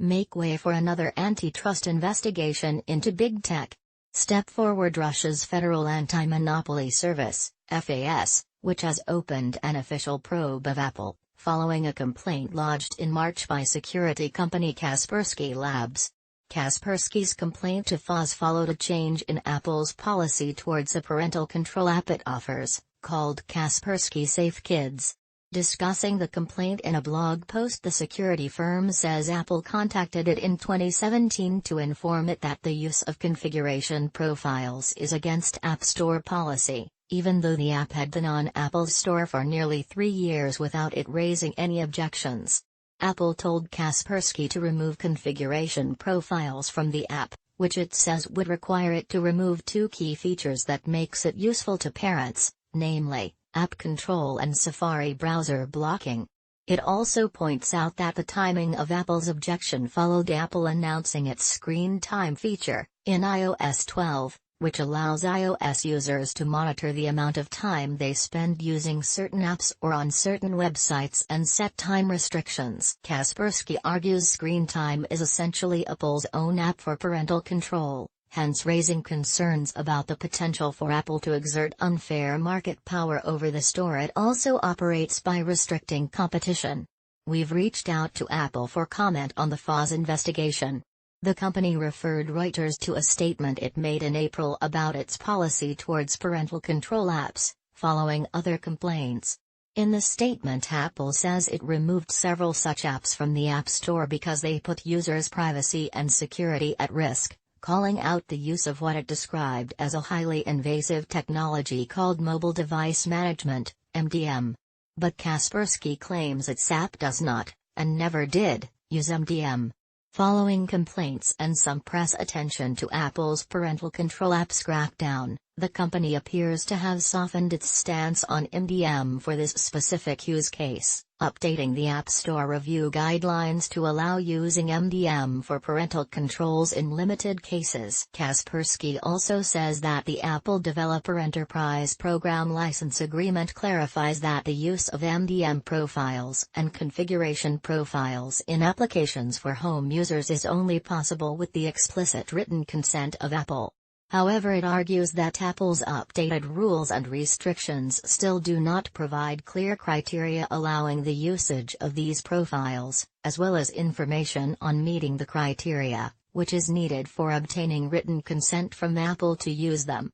make way for another antitrust investigation into big tech. Step forward. Russia's Federal Anti-Monopoly Service, FAS, which has opened an official probe of Apple, following a complaint lodged in March by security company Kaspersky Labs. Kaspersky's complaint to FAS followed a change in Apple's policy towards a parental control app it offers, called Kaspersky Safe Kids. Discussing the complaint in a blog post, the security firm says Apple contacted it in 2017 to inform it that the use of configuration profiles is against App Store policy, even though the app had been on Apple's store for nearly 3 years without it raising any objections. Apple told Kaspersky to remove configuration profiles from the app, which it says would require it to remove 2 key features that makes it useful to parents, namely, app control and Safari browser blocking. It also points out that the timing of Apple's objection followed Apple announcing its screen time feature, in iOS 12, which allows iOS users to monitor the amount of time they spend using certain apps or on certain websites and set time restrictions. Kaspersky argues screen time is essentially Apple's own app for parental control, hence raising concerns about the potential for Apple to exert unfair market power over the store it also operates by restricting competition. We've reached out to Apple for comment on the FAS investigation. The company referred Reuters to a statement it made in April about its policy towards parental control apps, following other complaints. In the statement, Apple says it removed several such apps from the App Store because they put users' privacy and security at risk, calling out the use of what it described as a highly invasive technology called mobile device management, MDM. But Kaspersky claims its app does not, and never did, use MDM. Following complaints and some press attention to Apple's parental control apps crackdown, the company appears to have softened its stance on MDM for this specific use case, updating the App Store review guidelines to allow using MDM for parental controls in limited cases. Kaspersky also says that the Apple Developer Enterprise Program License Agreement clarifies that the use of MDM profiles and configuration profiles in applications for home users is only possible with the explicit written consent of Apple. However, it argues that Apple's updated rules and restrictions still do not provide clear criteria allowing the usage of these profiles, as well as information on meeting the criteria, which is needed for obtaining written consent from Apple to use them.